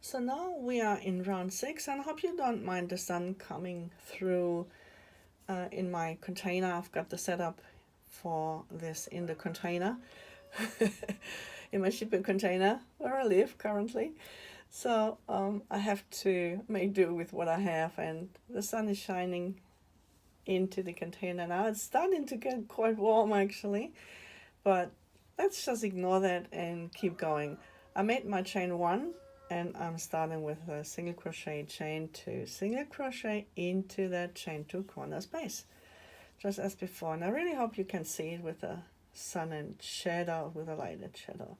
So now we are in round 6, and I hope you don't mind the sun coming through in my container. I've got the setup for this in the container, in my shipping container where I live currently. So I have to make do with what I have, and the sun is shining into the container now. It's starting to get quite warm actually, but let's just ignore that and keep going. I made my chain 1, and I'm starting with a single crochet, chain 2, single crochet into that chain 2 corner space, just as before. And I really hope you can see it with the sun and shadow, with a lighted shadow.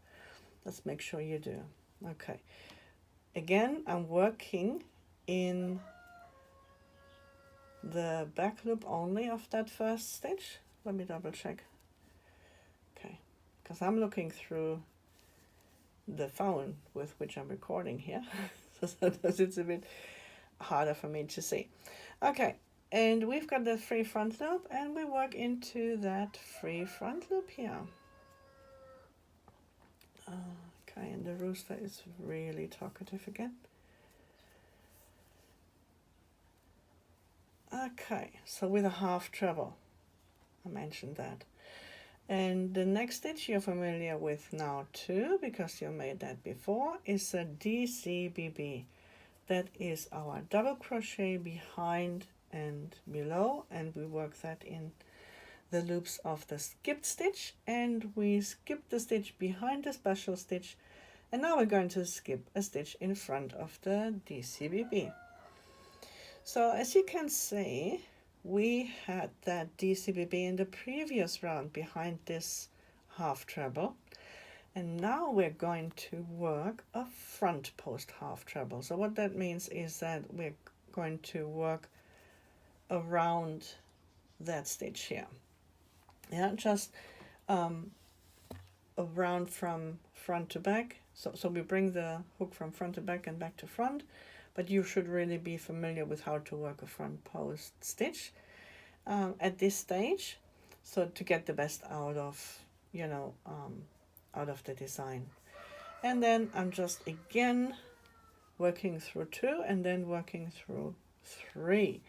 Let's make sure you do. Okay, again I'm working in the back loop only of that first stitch. Let me double check. Okay, because I'm looking through the phone with which I'm recording here, so sometimes it's a bit harder for me to see. Okay, and we've got the free front loop, and we work into that free front loop here. Okay, and the rooster is really talkative again. Okay, so with a half treble, I mentioned that. And the next stitch you're familiar with now too, because you made that before, is a DCBB. That is our double crochet behind and below, and we work that in the loops of the skipped stitch, and we skip the stitch behind the special stitch, and now we're going to skip a stitch in front of the DCBB. So as you can see, we had that DCBB in the previous round behind this half treble, and now we're going to work a front post half treble. So what that means is that we're going to work around that stitch here. Yeah, just around from front to back. So we bring the hook from front to back and back to front, but you should really be familiar with how to work a front post stitch at this stage, so to get the best out of, out of the design. And then I'm just again working through 2 and then working through 3,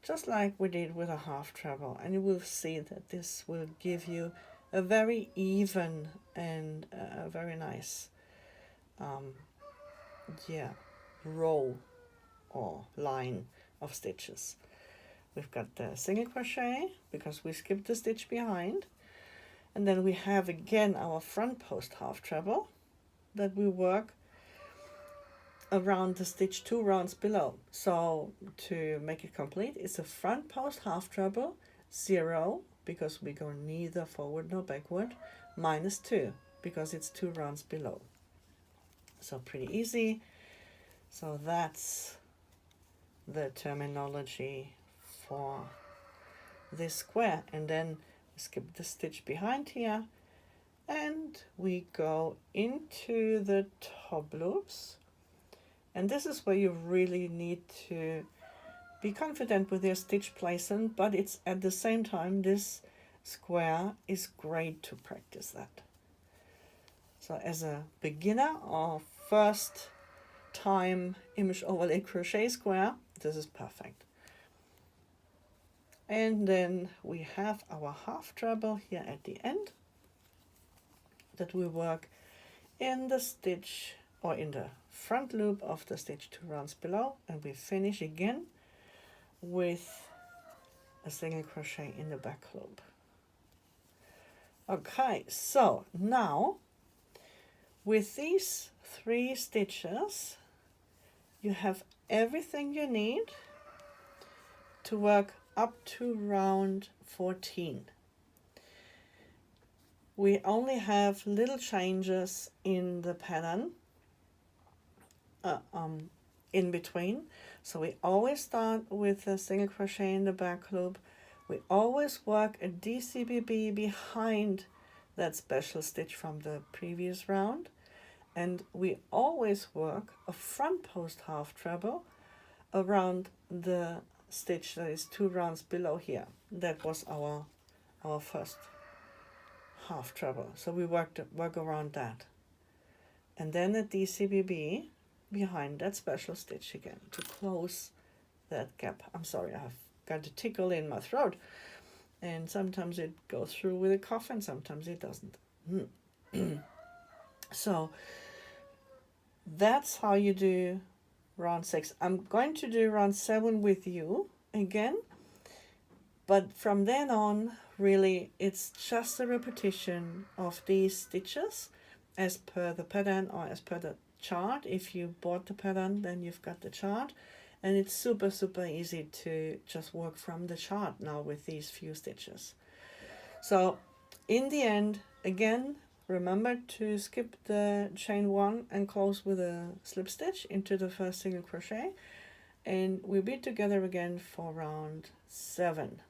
just like we did with a half treble, and you will see that this will give you a very even and a very nice row or line of stitches. We've got the single crochet because we skipped the stitch behind, and then we have again our front post half treble that we work around the stitch 2 rounds below. So to make it complete, it's a front post half treble, 0 because we go neither forward nor backward, -2 because it's 2 rounds below. So pretty easy. So that's the terminology for this square. And then skip the stitch behind here, and we go into the top loops, and this is where you really need to be confident with your stitch placement, but it's at the same time, this square is great to practice that. So as a beginner or first time image overlay crochet square, this is perfect. And then we have our half treble here at the end that we work in the stitch or in the front loop of the stitch 2 rounds below, and we finish again with a single crochet in the back loop. Okay, so now with these 3 stitches you have everything you need to work up to round 14. We only have little changes in the pattern in between. So we always start with a single crochet in the back loop. We always work a DCBB behind that special stitch from the previous round. And we always work a front post half treble around the stitch that is 2 rounds below here. That was our first half treble. So we work around that. And then a DCBB behind that special stitch again to close that gap. I'm sorry, I've got a tickle in my throat, and sometimes it goes through with a cough and sometimes it doesn't. So that's how you do round 6. I'm going to do round 7 with you again, but from then on, really, it's just a repetition of these stitches as per the pattern or as per the chart. If you bought the pattern, then you've got the chart, and it's super easy to just work from the chart now with these few stitches. So in the end, again, remember to skip the chain 1 and close with a slip stitch into the first single crochet, and we'll be together again for round 7.